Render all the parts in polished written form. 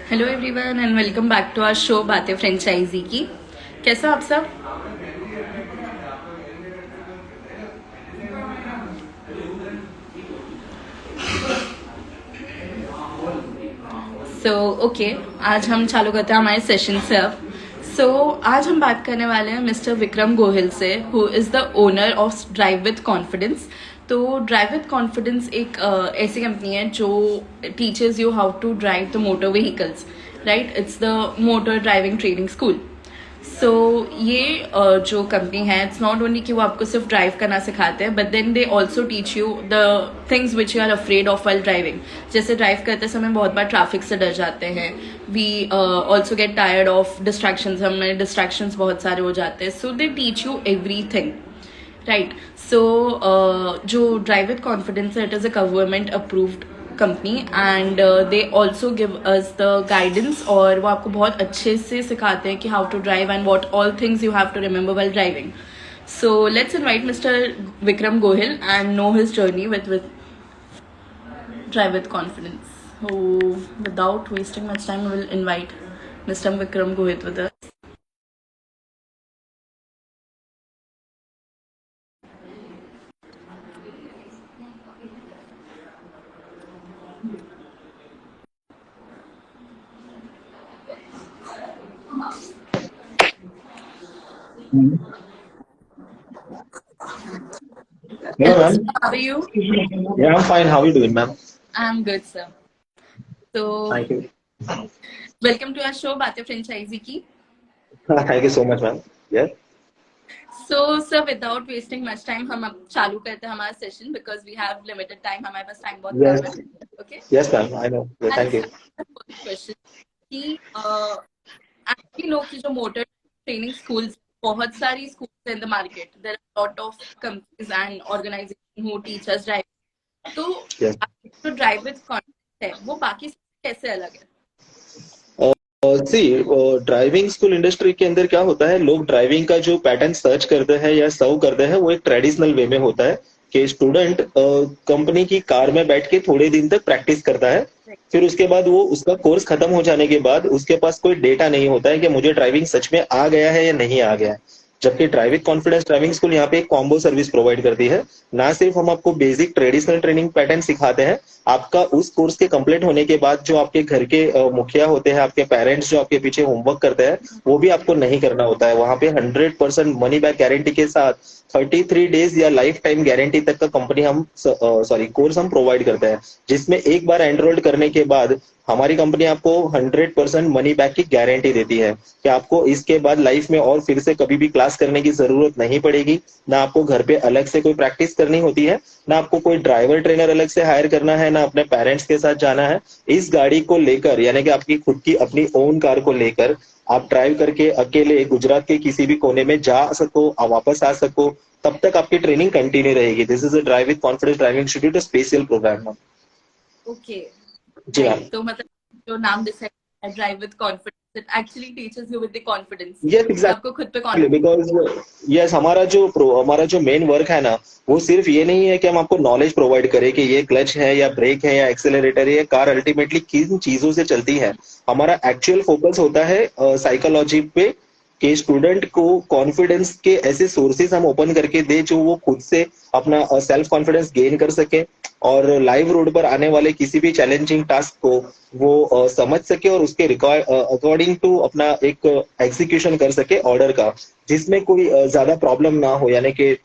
Hello everyone and welcome back to our show बातें franchisee की। कैसा आप सब? ओके, आज हम चालू करते हैं हमारे सेशन से अब। आज हम बात करने वाले हैं मिस्टर विक्रम गोहिल से, who is the owner of Drive with confidence. तो ड्राइव विथ कॉन्फिडेंस एक ऐसी कंपनी है जो teachers you how to drive the motor vehicles, right? It's the motor driving training school. ये जो कंपनी है, इट्स नॉट ओनली कि वो आपको सिर्फ ड्राइव करना सिखाते हैं, but then they also teach you the things which you are afraid of while driving. जैसे ड्राइव करते समय बहुत बार ट्रैफिक से डर जाते हैं, we also get tired of distractions, हमें डिस्ट्रैक्शंस बहुत सारे हो जाते हैं। So they teach you everything, right? जो ड्राइव विथ कॉन्फिडेंस है, it is a government approved company and they also give us the guidance, और वो आपको बहुत अच्छे से सिखाते हैं कि how to drive and what all things you have to remember while driving. So let's invite mister Vikram Gohil and know his journey with Drive with Confidence. So without wasting much time, I will invite Mr. Vikram Gohit with us. Hello, Hello, sir. ma'am. How are you? Yeah, I'm fine. How are you doing, ma'am? I'm good, sir. So, Thank you. welcome to our show, Baate Franchisee Ki. Thank you so much, ma'am. Yes. So, sir, without wasting much time, हम अब चालू करते हैं हमारा session because we have limited time. हमारे पास time बहुत कम है, Yes. okay? Yes, ma'am. I know. Yeah, I'll thank you. start with the first question कि as we know कि जो motor training schools, बहुत सारी schools in the market. There are a lot of companies and organizations who teach us driving. तो Yes. जो drive with confidence है, वो बाकी से कैसे अलग है? सी ड्राइविंग स्कूल इंडस्ट्री के अंदर क्या होता है, लोग ड्राइविंग का जो पैटर्न सर्च करते हैं या सर्व करते हैं, वो एक ट्रेडिशनल वे में होता है कि स्टूडेंट कंपनी की कार में बैठ के थोड़े दिन तक प्रैक्टिस करता है, फिर उसके बाद वो उसका कोर्स खत्म हो जाने के बाद उसके पास कोई डेटा नहीं होता है कि मुझे ड्राइविंग सच में आ गया है या नहीं आ गया है। जबकि ड्राइविंग कॉन्फिडेंस ड्राइविंग स्कूल यहाँ पे एक कॉम्बो सर्विस प्रोवाइड करती है। ना सिर्फ हम आपको बेसिक ट्रेडिशनल ट्रेनिंग पैटर्न सिखाते हैं, आपका उस कोर्स के कंप्लीट होने के बाद जो आपके घर के मुखिया होते हैं, आपके पेरेंट्स जो आपके पीछे होमवर्क करते हैं, वो भी आपको नहीं करना होता है। वहां पे 100% मनी बैक गारंटी के साथ 33 डेज या लाइफ टाइम गारंटी तक का कंपनी हम कोर्स हम प्रोवाइड करते हैं, जिसमें एक बार एनरोल्ड करने के बाद हमारी कंपनी आपको 100% मनी बैक की गारंटी देती है कि आपको इसके बाद लाइफ में और फिर से कभी भी क्लास करने की जरूरत नहीं पड़ेगी। ना आपको घर पे अलग से कोई प्रैक्टिस करनी होती है, ना आपको कोई ड्राइवर ट्रेनर अलग से हायर करना है, ना अपने पेरेंट्स के साथ जाना है। इस गाड़ी को लेकर, यानी कि आपकी खुद की अपनी ओन कार को लेकर आप ड्राइव करके अकेले गुजरात के किसी भी कोने में जा सको और वापस आ सको, तब तक आपकी ट्रेनिंग कंटिन्यू रहेगी। This is a drive with confidence driving institute, special program. Okay. जी हाँ। तो मतलब जो नाम डिसाइड है, drive with confidence, it actually teaches you with the confidence. Yes, आपको खुद पे एग्जैक्टली, बिकॉज यस हमारा जो मेन वर्क है ना, वो सिर्फ ये नहीं है कि हम आपको नॉलेज प्रोवाइड करें कि ये क्लच है या ब्रेक है या एक्सेलरेटर है, ये कार अल्टीमेटली किन चीजों से चलती है। हमारा एक्चुअल फोकस होता है साइकोलॉजी पे, कि स्टूडेंट को कॉन्फिडेंस के ऐसे सोर्सेज हम ओपन करके दे जो वो खुद से अपना सेल्फ कॉन्फिडेंस गेन कर सके, और लाइव रोड पर आने वाले किसी भी चैलेंजिंग टास्क को वो समझ सके और उसके अकॉर्डिंग टू अपना एक एग्जीक्यूशन कर सके ऑर्डर का, जिसमें कोई ज्यादा प्रॉब्लम ना हो, यानी कि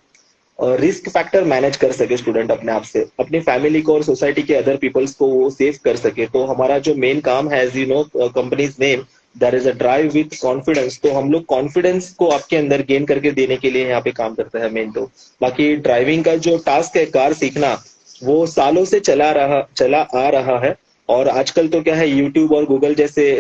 रिस्क फैक्टर मैनेज कर सके स्टूडेंट अपने आप से, अपनी फैमिली को और सोसाइटी के अदर पीपल्स को वो सेव कर सके। तो हमारा जो मेन काम है, as you know companies name, there is a drive with confidence. तो हम लोग कॉन्फिडेंस को आपके अंदर गेन करके देने के लिए यहाँ पे काम करते हैं मेन। तो बाकी ड्राइविंग का जो टास्क है कार सीखना, वो सालों से चला आ रहा है। और आजकल तो क्या है, यूट्यूब और गूगल जैसे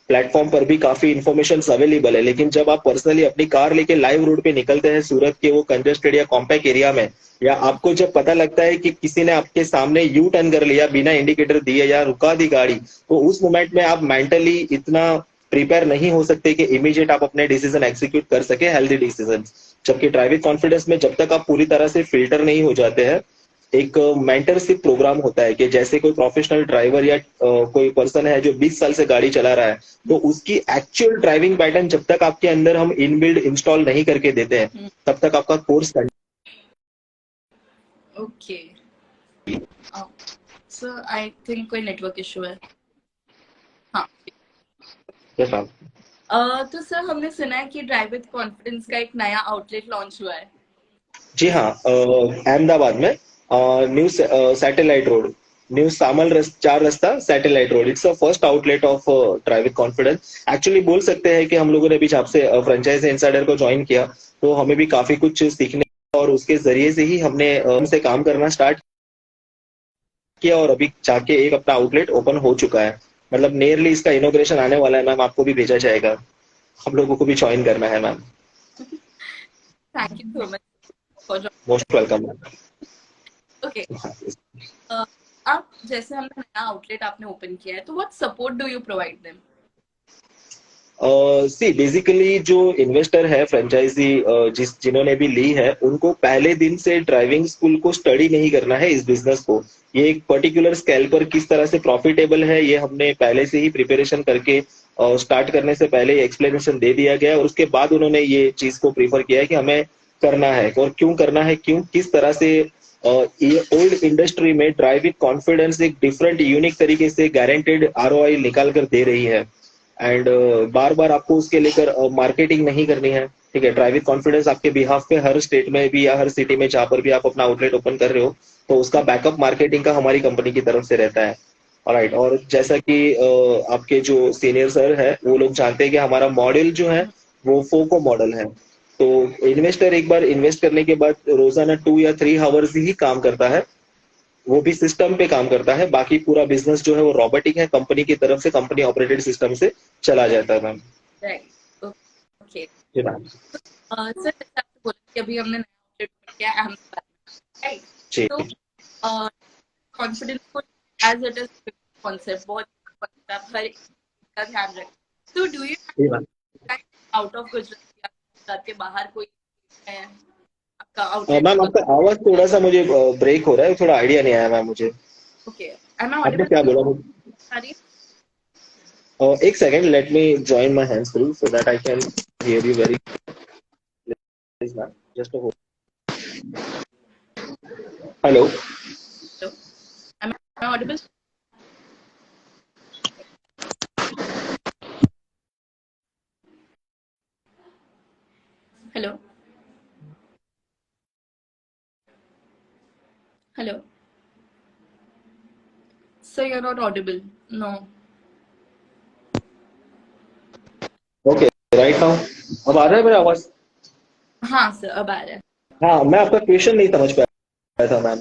प्लेटफॉर्म पर भी काफी इन्फॉर्मेशन अवेलेबल है। लेकिन जब आप पर्सनली अपनी कार लेके लाइव रोड पे निकलते हैं सूरत के वो कंजेस्टेड या कॉम्पैक्ट एरिया में, या आपको जब पता लगता है कि किसी ने आपके सामने यू टर्न कर लिया बिना इंडिकेटर दिए या रुका दी गाड़ी, तो उस मोमेंट में आप मेंटली इतना प्रिपेयर नहीं हो सकते कि इमीडिएट आप अपने डिसीजन एग्जीक्यूट कर सके, हेल्दी डिसीजन। जबकि ड्राइविंग कॉन्फिडेंस में जब तक आप पूरी तरह से फिल्टर नहीं हो जाते हैं, एक मेंटरशिप प्रोग्राम होता है कि जैसे कोई प्रोफेशनल ड्राइवर या कोई पर्सन है जो 20 साल से गाड़ी चला रहा है, तो उसकी एक्चुअल ड्राइविंग पैटर्न जब तक आपके अंदर हम इनबिल्ड इंस्टॉल नहीं करके देते हैं, तब तक आपका course okay sir, I think कोई नेटवर्क इशू है। हाँ। तो सर हमने सुना है कि ड्राइव विद कॉन्फिडेंस का एक नया आउटलेट लॉन्च हुआ है। जी हाँ, अहमदाबाद में न्यू सैटेलाइट रोड, न्यू सामल 4 रास्ता satellite road, it's a first outlet of drive with confidence. Actually बोल सकते हैं कि हम लोगों ने भी जब से फ्रेंचाइज इनसाइडर को ज्वाइन किया, तो हमें भी काफी कुछ सीखने और उसके जरिए से ही हमने हमसे काम करना स्टार्ट किया, और अभी जाके एक अपना आउटलेट ओपन हो चुका है। मतलब नियरली इसका इनोग्रेशन आने वाला है मैम, आपको भी भेजा जाएगा, हम लोगों को भी ज्वाइन करना है ma'am. Thank you so much for most welcome ma'am. Okay. आप जैसे हमने नया आउटलेट आपने ओपन किया है, तो what support do you provide them? See basically जो इन्वेस्टर है फ्रेंचाइजी जिन्होंने भी ली है, उनको पहले दिन से ड्राइविंग स्कूल को स्टडी नहीं करना है इस बिजनेस को। ये एक पर्टिकुलर स्केल पर किस तरह से प्रॉफिटेबल है, ये हमने पहले से ही प्रिपरेशन करके स्टार्ट करने से पहले एक्सप्लेनेशन दे दिया गया, और उसके बाद उन्होंने ये चीज को प्रीफर किया है कि हमें करना है। और क्यों करना है, क्यों किस तरह से ये ओल्ड इंडस्ट्री में ड्राइविंग कॉन्फिडेंस एक डिफरेंट यूनिक तरीके से गारंटेड आरओआई निकाल कर दे रही है। एंड बार बार आपको उसके लेकर मार्केटिंग नहीं करनी है, ठीक है। ड्राइविंग कॉन्फिडेंस आपके बिहाफ पे हर स्टेट में भी या हर सिटी में जहां पर भी आप अपना आउटलेट ओपन कर रहे हो, तो उसका बैकअप मार्केटिंग का हमारी कंपनी की तरफ से रहता है। राइट। और जैसा कि आपके जो सीनियर सर है वो लोग जानते हैं कि हमारा मॉडल जो है वो फोको मॉडल है। तो इन्वेस्टर एक बार इन्वेस्ट करने के बाद रोजाना 2 या 3 आवर्स ही काम करता है, वो भी सिस्टम पे काम करता है। बाकी पूरा बिजनेस जो है वो रोबोटिक है, कंपनी की तरफ से, कंपनी ऑपरेटेड सिस्टम से चला जाता है मैम। राइट। ओके जी मैम। सर, जैसे आपने बोला कि अभी हमने नया आउटलेट ओपन किया है अहमदाबाद में, राइट? जी तो कॉन्फिडेंस को एज इट इज कॉन्सेप्ट बहुत concept, आप हर एक का ध्यान रखें। तो डू यू जी मैम। आउट ऑफ गुजरात या गुजरात के बाहर कोई है आपका आउटलेट? मैम आपका आवाज थोड़ा सा मुझे ब्रेक हो रहा है, थोड़ा आइडिया नहीं आया मैम मुझे। ओके, एम आई आपने ऑडिबल? क्या बोला मुझे? सारी? एक second, let me join my hands free so that I can hear you very ma'am. Just hello. Am I audible? Hello hello sir, you are not audible. No. Okay, right now अब आ रहा है मेरा आवाज? हाँ sir, अब आ रहा है। हाँ, मैं आपका क्वेश्चन नहीं समझ पाया था मैम।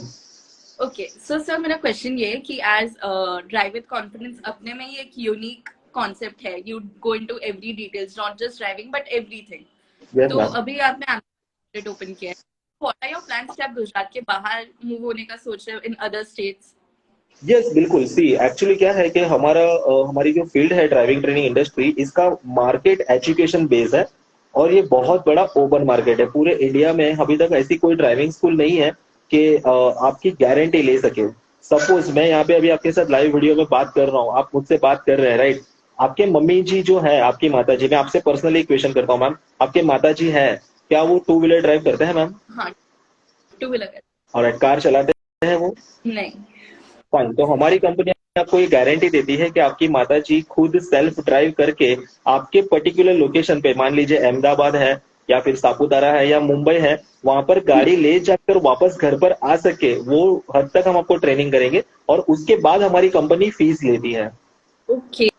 ओके सो सर, मेरा क्वेश्चन ये है कि एज ड्राइव विद कॉन्फिडेंस अपने में ही एक यूनिक कॉन्सेप्ट है। You go into every details, not just driving but everything. Yes तो मैम। अभी आपने आउटलेट ओपन किया है, व्हाट आर योर प्लान्स कि आप गुजरात के बाहर मूव होने का सोच रहे हो इन अदर स्टेट्स? यस बिल्कुल। सी एक्चुअली क्या है कि हमारी जो फील्ड है ड्राइविंग ट्रेनिंग इंडस्ट्री, इसका मार्केट एजुकेशन बेस है, और ये बहुत बड़ा ओपन मार्केट है। पूरे इंडिया में अभी तक ऐसी कोई ड्राइविंग स्कूल नहीं है कि आपकी गारंटी ले सके। सपोज मैं यहाँ पे अभी आपके साथ लाइव वीडियो में बात कर रहा हूँ, आप मुझसे बात कर रहे हैं, राइट? आपके मम्मी जी जो है, आपकी माता जी, मैं आपसे पर्सनली क्वेश्चन करता हूँ मैम, आपके माता जी है, क्या वो 2 व्हीलर ड्राइव करते हैं मैम? हाँ, 2 व्हीलर। और कार चलाते हैं वो? नहीं। फाइन। तो हमारी कंपनी आपको ये गारंटी देती है कि आपकी माता जी खुद सेल्फ ड्राइव करके आपके पर्टिकुलर लोकेशन पे, मान लीजिए अहमदाबाद है या फिर सापुतारा है या मुंबई है, वहां पर गाड़ी ले जाकर वापस घर पर आ सके, वो हद तक हम आपको ट्रेनिंग करेंगे, और उसके बाद हमारी कंपनी फीस लेती है। ओके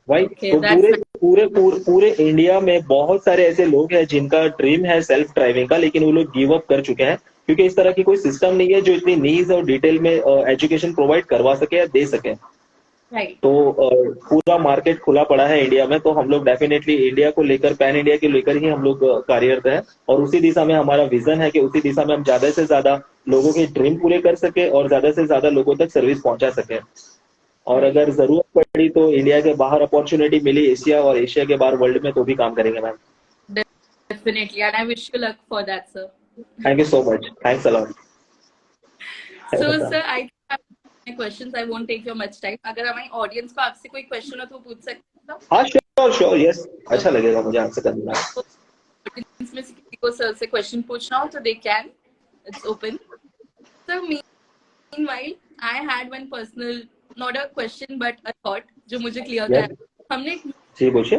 भाई Okay, तो that's पूरे इंडिया में बहुत सारे ऐसे लोग हैं जिनका ड्रीम है सेल्फ ड्राइविंग का, लेकिन वो लोग गिव अप कर चुके हैं क्योंकि इस तरह की कोई सिस्टम नहीं है जो इतनी नीज और डिटेल में एजुकेशन प्रोवाइड करवा सके या दे सके। right. तो पूरा मार्केट खुला पड़ा है इंडिया में, तो हम लोग डेफिनेटली इंडिया को लेकर, पैन इंडिया के लेकर ही हम लोग कार्यरत हैं, और उसी दिशा में हमारा विजन है कि उसी दिशा में हम ज्यादा से ज्यादा लोगों के ड्रीम पूरे कर सके और ज्यादा से ज्यादा लोगों तक सर्विस पहुंचा सके। और Right. अगर जरूरत पड़ी तो इंडिया के बाहर अपॉर्चुनिटी मिली एशिया और एशिया के बाहर वर्ल्ड में, तो भी काम करेंगे ma'am. Definitely, and I wish you luck for that, sir. Thank you so much, thanks a lot. So, sir, I have my questions. I won't take your much time. अगर हमारी audience को आपसे कोई question हो तो पूछ सकते हो? हाँ श्योर श्योर, यस, अच्छा लगेगा मुझे आंसर करना। तो audience में से किसी को सर से question पूछना हो तो they can. It's open. So, meanwhile, I had one personal, not a question but a thought जो मुझे clear यस करा। हमने जी पूछिए।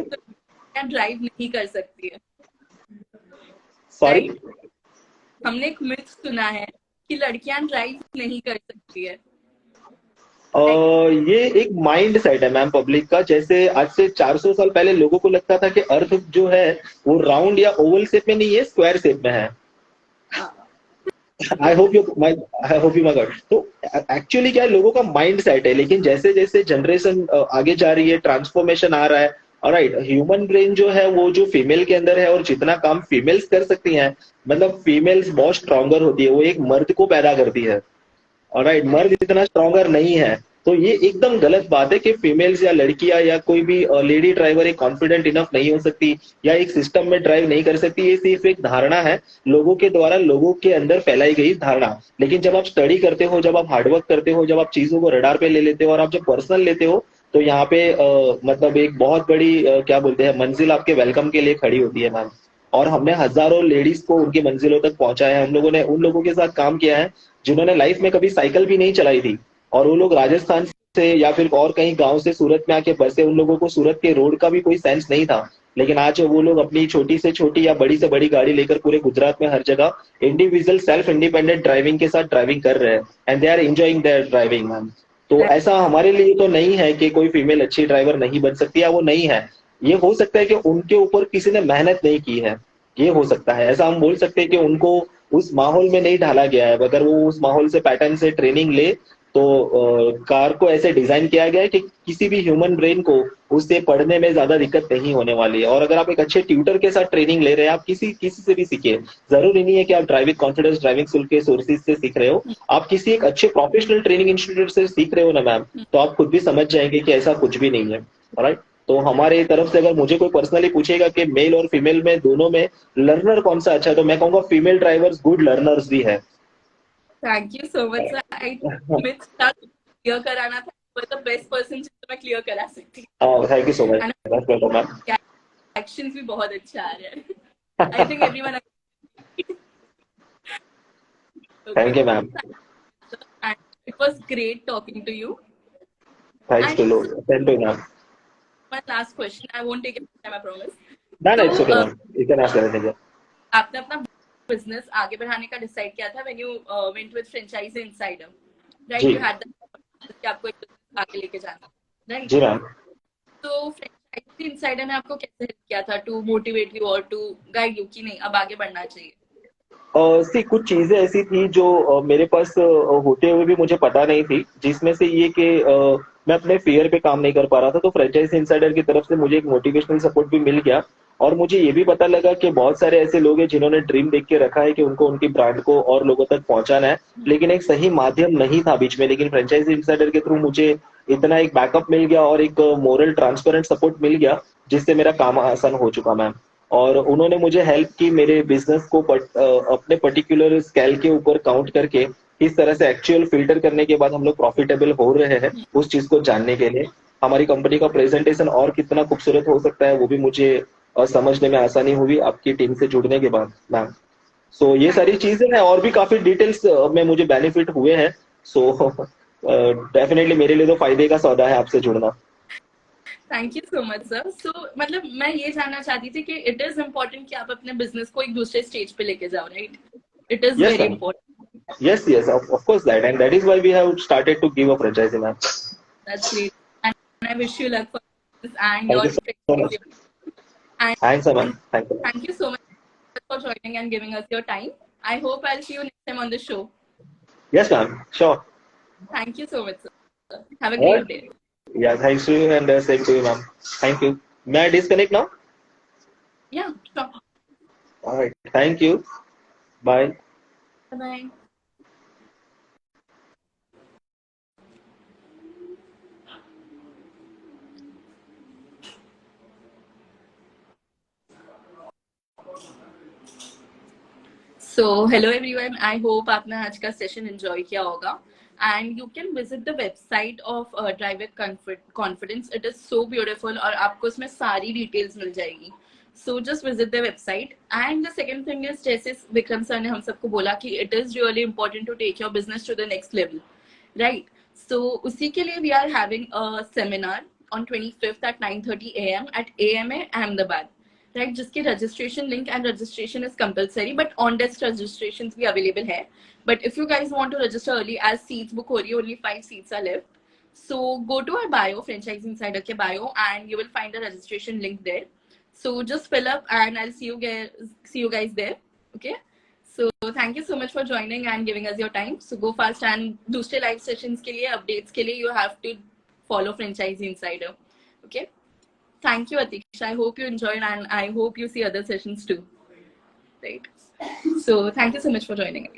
ड्राइव नहीं कर सकती है, सॉरी। राइट? हमने एक मिथ सुना है कि लड़कियां ड्राइव नहीं कर सकती है। ये एक माइंड सेट है मैम पब्लिक का। जैसे आज से 400 साल पहले लोगों को लगता था कि अर्थ जो है वो राउंड या ओवल शेप में नहीं है, स्क्वायर शेप में है। I hope you my God. तो एक्चुअली क्या है, लोगों का माइंड सेट है, लेकिन जैसे जैसे जनरेशन आगे जा रही है, ट्रांसफॉर्मेशन आ रहा है, राइट, ह्यूमन ब्रेन जो है वो जो फीमेल के अंदर है और जितना काम फीमेल्स कर सकती हैं, मतलब फीमेल्स बहुत स्ट्रांगर होती है, वो एक मर्द को पैदा करती है, ऑलराइट, मर्द इतना स्ट्रॉन्गर नहीं है। तो ये एकदम गलत बात है कि फीमेल्स या लड़कियां या कोई भी लेडी ड्राइवर एक कॉन्फिडेंट इनफ नहीं हो सकती या एक सिस्टम में ड्राइव नहीं कर सकती। ये सिर्फ एक धारणा है, लोगों के द्वारा लोगों के अंदर फैलाई गई धारणा। लेकिन जब आप स्टडी करते हो, जब आप हार्डवर्क करते हो, जब आप चीजों को रडार पे ले लेते हो और आप जब पर्सनल लेते हो, तो यहाँ पे मतलब एक बहुत बड़ी क्या बोलते हैं मंजिल आपके वेलकम के लिए खड़ी होती है मैम। और हमने हजारों लेडीज को उनकी मंजिलों तक पहुंचाया है। हम लोगों ने उन लोगों के साथ काम किया है जिन्होंने लाइफ में कभी साइकिल भी नहीं चलाई थी, और वो लोग राजस्थान से या फिर और कहीं गांव से सूरत में आके बसे। उन लोगों को सूरत के रोड का भी कोई सेंस नहीं था, लेकिन आज वो लोग अपनी छोटी से छोटी या बड़ी से बड़ी गाड़ी लेकर पूरे गुजरात में हर जगह इंडिविजुअल सेल्फ इंडिपेंडेंट ड्राइविंग के साथ ड्राइविंग कर रहे हैं, and they are enjoying their driving ma'am. तो ऐसा हमारे लिए तो नहीं है कि कोई फीमेल अच्छी ड्राइवर नहीं बन सकती या वो नहीं है। ये हो सकता है कि उनके ऊपर किसी ने मेहनत नहीं की है, ये हो सकता है। ऐसा हम बोल सकते हैं कि उनको उस माहौल में नहीं ढाला गया है। अगर वो उस माहौल से, पैटर्न से ट्रेनिंग ले, तो कार को ऐसे डिजाइन किया गया है कि किसी भी ह्यूमन ब्रेन को उससे पढ़ने में ज्यादा दिक्कत नहीं होने वाली है। और अगर आप एक अच्छे ट्यूटर के साथ ट्रेनिंग ले रहे हैं, आप किसी किसी से भी सीखिए, जरूरी नहीं है कि आप ड्राइविंग कॉन्फिडेंस ड्राइविंग स्कूल के सोर्सेज से सीख रहे हो, आप किसी एक अच्छे प्रोफेशनल ट्रेनिंग इंस्टीट्यूट से सीख रहे हो ना मैम, तो आप खुद भी समझ जाएंगे कि ऐसा कुछ भी नहीं है, राइट। तो हमारे तरफ से अगर मुझे कोई पर्सनली पूछेगा कि मेल और फीमेल में दोनों में लर्नर कौन सा अच्छा है, तो मैं कहूंगा फीमेल ड्राइवर्स गुड लर्नर्स भी है। Thank you so much sir. I myth था क्लियर कराना था, बट द बेस्ट पर्सन जिसको मैं क्लियर करा सकती थैंक यू सो मच, हूँ। That's welcome ma'am. एक्शंस भी बहुत अच्छा आ रहा है। I think everyone. Thank you ma'am, it was great talking to you. Thanks to and लो, thank you ma'am. My last question, I won't take it time, I promise. ना ना, तो it's okay ma'am, you can ask anything. आपने अपना business आगे बढ़ाने का decide किया था when you went with franchisee insider, right? जी यू हैड कि आपको एक business आगे लेके जाना, राइट? जी मैम। तो फ्रेंचाइजी इनसाइडर ने आपको कैसे हेल्प किया था टू मोटिवेट यू और टू गाइड यू कि नहीं अब आगे बढ़ना चाहिए? सी कुछ चीजें ऐसी थी जो मेरे पास होते हुए भी मुझे पता नहीं थी, जिसमें से ये कि मैं अपने फियर पे काम नहीं कर पा रहा था। तो फ्रेंचाइज इनसाइडर की तरफ से मुझे एक मोटिवेशनल सपोर्ट भी मिल गया, और मुझे ये भी पता लगा कि बहुत सारे ऐसे लोग हैं जिन्होंने ड्रीम देख के रखा है कि उनको उनकी ब्रांड को और लोगों तक पहुंचाना है, लेकिन एक सही माध्यम नहीं था बीच में। लेकिन फ्रेंचाइज इनसाइडर के थ्रू मुझे इतना एक बैकअप मिल गया और एक मोरल ट्रांसपेरेंट सपोर्ट मिल गया, जिससे मेरा काम आसान हो चुका मैम। और उन्होंने मुझे हेल्प की मेरे बिजनेस को अपने पर्टिकुलर स्केल के ऊपर काउंट करके किस तरह से एक्चुअल फिल्टर करने के बाद हम लोग प्रॉफिटेबल हो रहे हैं, उस चीज को जानने के लिए हमारी कंपनी का प्रेजेंटेशन और कितना खूबसूरत हो सकता है वो भी मुझे समझने में आसानी हुई आपकी टीम से जुड़ने के बाद मैम। सो ये सारी चीजें हैं, और भी काफी डिटेल्स में मुझे बेनिफिट हुए हैं। सो डेफिनेटली मेरे लिए तो फायदे का सौदा है आपसे जुड़ना। Thank you so much sir. So मतलब मैं ये जानना चाहती थी कि इट इज इम्पोर्टेंट कि आप अपने बिजनेस को एक दूसरे स्टेज पे लेके जाओ, right? It is yes very ma'am, important. yes, of course that, and that is why we have started to give a franchise ma'am. That's great and I wish you luck for and Thank your you so much. and Thanks, Aman. Thank you. thank you so much for joining and giving us your time. I hope I'll see you next time on the show. Yes, ma'am. Sure. Thank you so much, sir. Have a All right. great day. Yeah, thanks to you and same to you, ma'am. Thank you. May I disconnect now? Yeah, sure. All right. Thank you. Bye. Bye bye. So, hello everyone. I hope आपने आज का session enjoy किया होगा. And you can visit the website of Drive with Confidence. It is so beautiful और आपको उसमें सारी details मिल जाएगी. So just visit the website. And the second thing is जैसे विक्रम सर ने हम सबको बोला कि it is really important to take your business to the next level, right? So उसी के लिए we are having a seminar on 25th at 9:30 a.m. at AMA Ahmedabad. Right जिसकी registration link and registration is compulsory but on desk registration भी available है but if you guys want to register early as seats book हो रही है only 5 seats are left so go to our bio franchise insider के bio and you will find a registration link there so just fill up and I'll see you guys there okay so thank you so much for joining and giving us your time so go fast and दूसरे live sessions के लिए updates के लिए you have to follow franchise insider okay. Thank you, Atish. I hope you enjoyed and I hope you see other sessions too. Right. So thank you so much for joining.